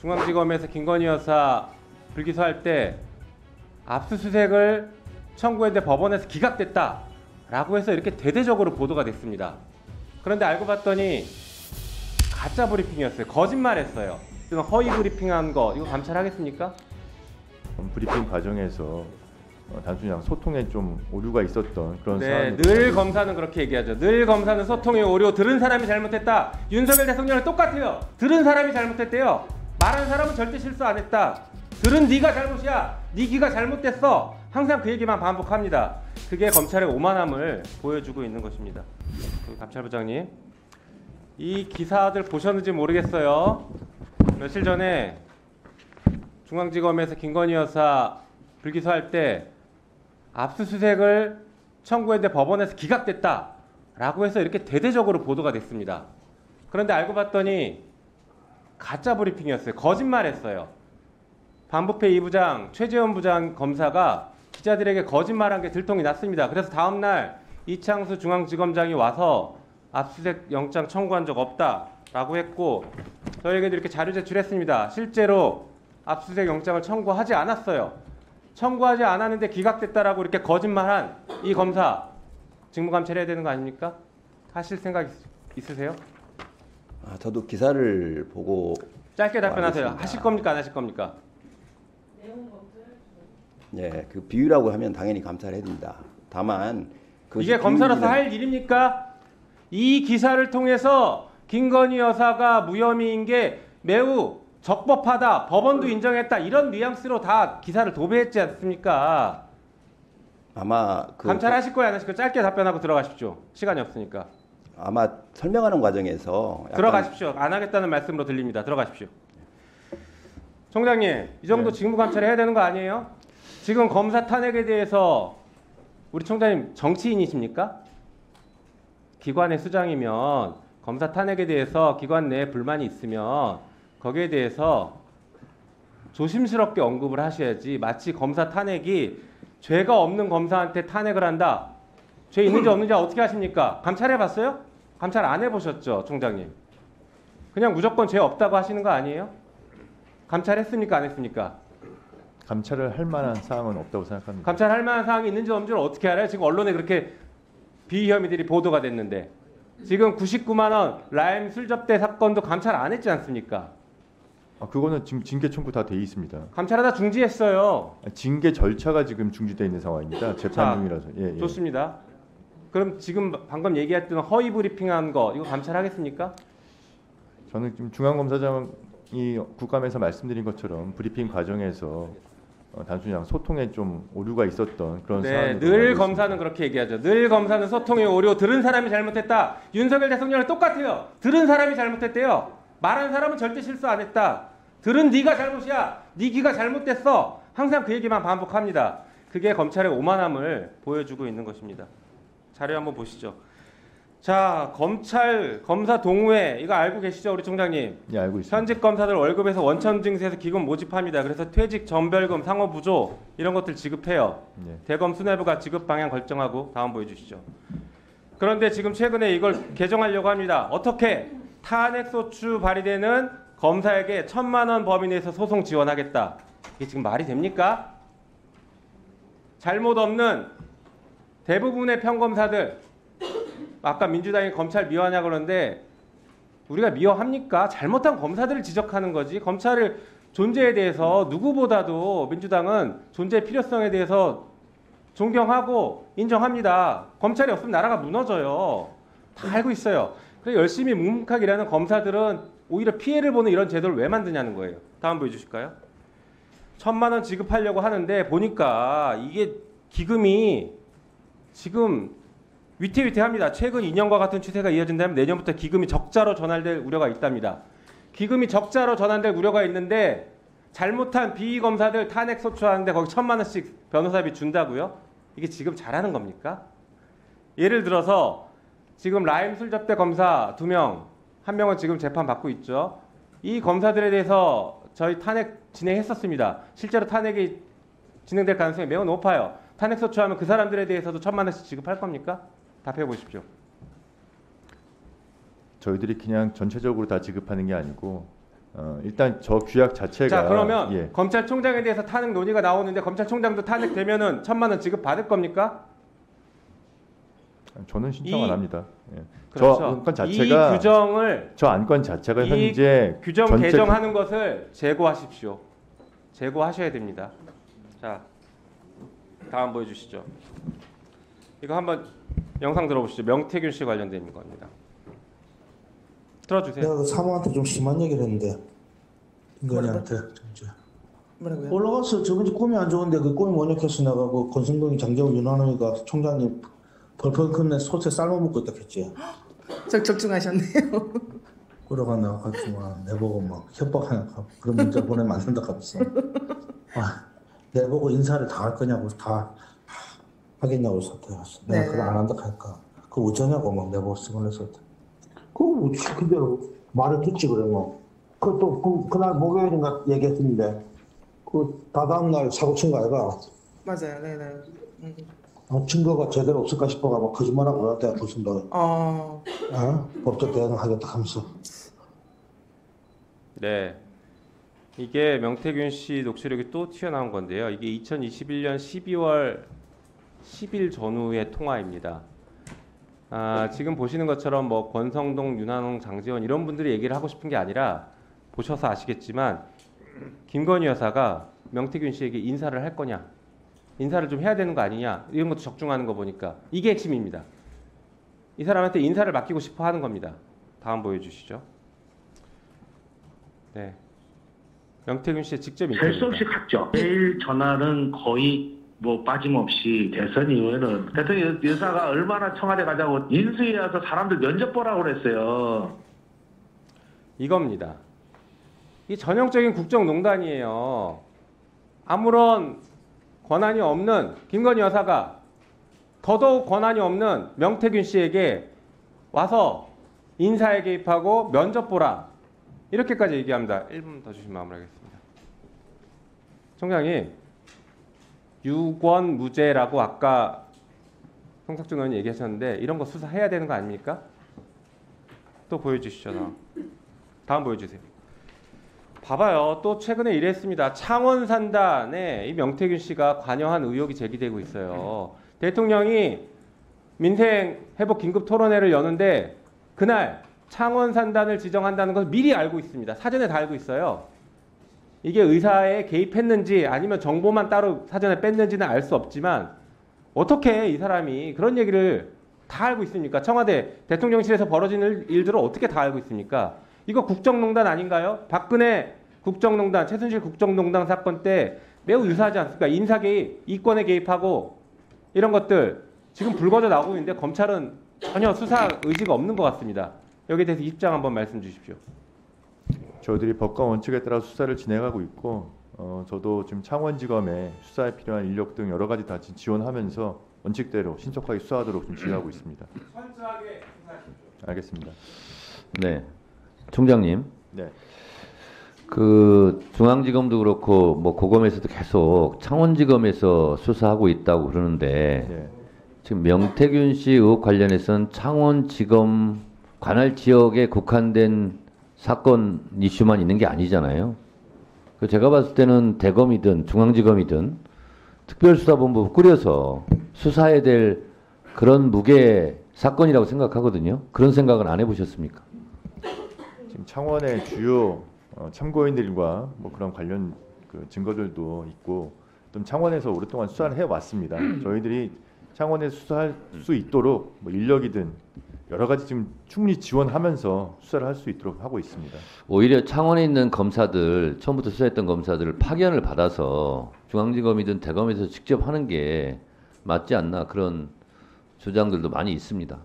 중앙지검에서 김건희 여사 불기소할 때 압수수색을 청구했는데 법원에서 기각됐다라고 해서 이렇게 대대적으로 보도가 됐습니다. 그런데 알고 봤더니 가짜 브리핑이었어요. 거짓말했어요. 지금 허위 브리핑한 거 이거 감찰하겠습니까? 브리핑 과정에서 단순히 그냥 소통에 좀 오류가 있었던 그런 네, 상황이 늘 검사는 그렇게 얘기하죠. 늘 검사는 소통에 오류, 들은 사람이 잘못했다. 윤석열 대통령은 똑같아요. 들은 사람이 잘못했대요. 말한 사람은 절대 실수 안 했다. 들은 네가 잘못이야. 네 귀가 잘못됐어. 항상 그 얘기만 반복합니다. 그게 검찰의 오만함을 보여주고 있는 것입니다. 감찰부장님, 이 기사들 보셨는지 모르겠어요. 며칠 전에 중앙지검에서 김건희 여사 불기소할 때 압수수색을 청구했는데 법원에서 기각됐다라고 해서 이렇게 대대적으로 보도가 됐습니다. 그런데 알고 봤더니 가짜 브리핑이었어요. 거짓말했어요. 반부패 2부장 최재원 부장 검사가 기자들에게 거짓말한 게 들통이 났습니다. 그래서 다음날 이창수 중앙지검장이 와서 압수수색 영장 청구한 적 없다라고 했고 저희에게도 이렇게 자료 제출했습니다. 실제로 압수수색 영장을 청구하지 않았어요. 청구하지 않았는데 기각됐다라고 이렇게 거짓말한 이 검사 직무감찰해야 되는 거 아닙니까? 하실 생각 있으세요? 저도 기사를 보고 짧게 답변하세요. 알겠습니다. 하실 겁니까? 안 하실 겁니까? 네, 그 비유라고 하면 당연히 감찰해야 됩니다. 다만 이게 검사로서 할 일입니까? 이 기사를 통해서 김건희 여사가 무혐의인 게 매우 적법하다, 법원도 인정했다 이런 뉘앙스로 다 기사를 도배했지 않습니까? 아마 감찰하실 거예요, 안 하실 거예요? 짧게 답변하고 들어가십시오. 시간이 없으니까. 아마 설명하는 과정에서 들어가십시오. 안 하겠다는 말씀으로 들립니다. 들어가십시오. 총장님, 이 정도 네. 직무 감찰을 해야 되는 거 아니에요? 지금 검사 탄핵에 대해서 우리 총장님 정치인이십니까? 기관의 수장이면 검사 탄핵에 대해서 기관 내에 불만이 있으면 거기에 대해서 조심스럽게 언급을 하셔야지 마치 검사 탄핵이 죄가 없는 검사한테 탄핵을 한다. 죄 있는지 없는지 어떻게 하십니까? 감찰해봤어요? 감찰 안 해보셨죠, 총장님? 그냥 무조건 죄 없다고 하시는 거 아니에요? 감찰했습니까? 안 했습니까? 감찰을 할 만한 사항은 없다고 생각합니다. 감찰할 만한 사항이 있는지 없는지를 어떻게 알아요? 지금 언론에 그렇게 비혐의들이 보도가 됐는데 지금 99만 원 라임 술 접대 사건도 감찰 안 했지 않습니까? 그거는 지금 징계 청구 다 돼 있습니다. 감찰하다 중지했어요. 징계 절차가 지금 중지되어 있는 상황입니다. 재판 중이라서. 예. 좋습니다. 그럼 지금 방금 얘기했던 허위 브리핑한 거 이거 감찰하겠습니까? 저는 지금 중앙검사장이 국감에서 말씀드린 것처럼 브리핑 과정에서 단순히 그냥 소통에 좀 오류가 있었던 그런 네, 상황이 늘 검사는 그렇게 얘기하죠. 늘 검사는 소통에 오류, 들은 사람이 잘못했다. 윤석열 대통령은 똑같아요. 들은 사람이 잘못했대요. 말한 사람은 절대 실수 안 했다. 들은 네가 잘못이야. 네 귀가 잘못됐어. 항상 그 얘기만 반복합니다. 그게 검찰의 오만함을 보여주고 있는 것입니다. 자료 한번 보시죠. 자, 검사 동우회 이거 알고 계시죠, 우리 총장님? 예, 알고 있습니다. 현직 검사들 월급에서 원천 증세해서 기금 모집합니다. 그래서 퇴직, 전별금, 상호 부조 이런 것들 지급해요. 예. 대검 수뇌부가 지급 방향 결정하고 다음 보여주시죠. 그런데 지금 최근에 이걸 개정하려고 합니다. 어떻게? 탄핵소추 발의되는 검사에게 1,000만 원 범위 내에서 소송 지원하겠다. 이게 지금 말이 됩니까? 잘못 없는 대부분의 평검사들 아까 민주당이 검찰 미워하냐 그러는데 우리가 미워합니까? 잘못한 검사들을 지적하는 거지. 검찰의 존재에 대해서 누구보다도 민주당은 존재의 필요성에 대해서 존경하고 인정합니다. 검찰이 없으면 나라가 무너져요. 다 알고 있어요. 그래서 열심히 묵묵하게 일하는 검사들은 오히려 피해를 보는 이런 제도를 왜 만드냐는 거예요. 다음 보여주실까요? 1,000만 원 지급하려고 하는데 보니까 이게 기금이 지금 위태위태합니다. 최근 2년과 같은 추세가 이어진다면 내년부터 기금이 적자로 전환될 우려가 있답니다. 기금이 적자로 전환될 우려가 있는데 잘못한 비검사들 탄핵 소추하는데 거기 1,000만 원씩 변호사비 준다고요? 이게 지금 잘하는 겁니까? 예를 들어서 지금 라임 술 접대 검사 2명, 1명은 지금 재판 받고 있죠. 이 검사들에 대해서 저희 탄핵 진행했었습니다. 실제로 탄핵이 진행될 가능성이 매우 높아요. 탄핵 소추하면 그 사람들에 대해서도 1,000만 원씩 지급할 겁니까? 답해 보십시오. 저희들이 그냥 전체적으로 다 지급하는 게 아니고 일단 저 규약 자체가 자 그러면 예. 검찰총장에 대해서 탄핵 논의가 나오는데 검찰총장도 탄핵되면은 1,000만 원 지급 받을 겁니까? 저는 신청 안 합니다. 예. 그렇죠. 저 안건 자체가 이 규정을 저 안건 자체가 이 현재 규정 전체 개정하는 것을 제고하십시오. 제고하셔야 됩니다. 자 다음 보여주시죠. 이거 한번 영상 들어보시죠. 명태균 씨 관련된 겁니다. 들어주세요. 내가 그 사모한테 좀 심한 얘기를 했는데 김건희한테 진짜 뭐라고요? 올라가서 저번에 꿈이 안 좋은데 그 꿈이 뭐냐 해서 내가 그 권성동이 장재원 윤한홍이가 총장님 벌벌 끝내 소세 삶아 먹고 있다 했지. 적중하셨네요. 그러가 내가 가지고 내보고 막 협박하냐 그런 문자 보내면 안 된다 하면서 내보고 인사를 다 할 거냐고 다 하겠냐고 사퇴했어. 내가 네. 그걸 안 한다 할까? 그거 어쩌냐고 막 내보고 쓰면서 그거 뭐 그대로 말을 듣지 그래 뭐. 그또 그날 목요일인가 얘기했는데 그 다다음 날 사고 친 거 아이가? 맞아요. 네네. 증거가 제대로 없을까 싶어가 막 거짓말하고 그랬대 무슨 너 법적 대응하겠다 하면서. 네. 이게 명태균 씨 녹취록이 또 튀어나온 건데요. 이게 2021년 12월 10일 전후의 통화입니다. 지금 보시는 것처럼 뭐 권성동, 윤한홍, 장재원 이런 분들이 얘기를 하고 싶은 게 아니라 보셔서 아시겠지만 김건희 여사가 명태균 씨에게 인사를 할 거냐, 인사를 좀 해야 되는 거 아니냐 이런 것도 적중하는 거 보니까 이게 핵심입니다. 이 사람한테 인사를 맡기고 싶어 하는 겁니다. 다음 보여주시죠. 네. 명태균 씨의 직접 셀 수 인터뷰입니다. 없이 갔죠. 매일 전화는 거의 뭐 빠짐없이 대선 이후에는 대통령 여사가 얼마나 청와대 가자고 인수위에 와서 사람들 면접 보라고 그랬어요. 이겁니다. 이 전형적인 국정농단이에요. 아무런 권한이 없는 김건희 여사가 더더욱 권한이 없는 명태균 씨에게 와서 인사에 개입하고 면접 보라 이렇게까지 얘기합니다. 1분 더 주시면 마무리하겠습니다. 총장님, 유권무죄라고 아까 송석준 의원이 얘기하셨는데 이런 거 수사해야 되는 거 아닙니까? 또 보여주시죠. 다음 보여주세요. 봐봐요. 또 최근에 이랬습니다. 창원 산단에 이 명태균 씨가 관여한 의혹이 제기되고 있어요. 대통령이 민생 회복 긴급 토론회를 여는데 그날 창원 산단을 지정한다는 것을 미리 알고 있습니다. 사전에 다 알고 있어요. 이게 의사에 개입했는지 아니면 정보만 따로 사전에 뺐는지는 알 수 없지만 어떻게 이 사람이 그런 얘기를 다 알고 있습니까? 청와대 대통령실에서 벌어지는 일들을 어떻게 다 알고 있습니까? 이거 국정농단 아닌가요? 박근혜 국정농단, 최순실 국정농단 사건 때 매우 유사하지 않습니까? 인사 개입, 이권에 개입하고 이런 것들 지금 불거져 나오고 있는데 검찰은 전혀 수사 의지가 없는 것 같습니다. 여기에 대해서 입장 한번 말씀 주십시오. 저희들이 법과 원칙에 따라 수사를 진행하고 있고 저도 지금 창원지검에 수사에 필요한 인력 등 여러 가지 다 지원하면서 원칙대로 신속하게 수사하도록 좀 지휘하고 있습니다. 철저하게 수사하십시오. 알겠습니다. 네, 총장님. 네. 그 중앙지검도 그렇고 뭐 고검에서도 계속 창원지검에서 수사하고 있다고 그러는데 네. 지금 명태균 씨 의혹 관련해서는 창원지검 관할 지역에 국한된 사건 이슈만 있는 게 아니잖아요. 그 제가 봤을 때는 대검이든 중앙지검이든 특별수사본부 꾸려서 수사해야 될 그런 무게 사건이라고 생각하거든요. 그런 생각은 안 해보셨습니까? 지금 창원의 주요 참고인들과 뭐 그런 관련 그 증거들도 있고 또 창원에서 오랫동안 수사를 해왔습니다. 저희들이 창원에서 수사할 수 있도록 뭐 인력이든 여러 가지 지금 충분히 지원하면서 수사를 할 수 있도록 하고 있습니다. 오히려 창원에 있는 검사들, 처음부터 수사했던 검사들을 파견을 받아서 중앙지검이든 대검에서 직접 하는 게 맞지 않나 그런 주장들도 많이 있습니다.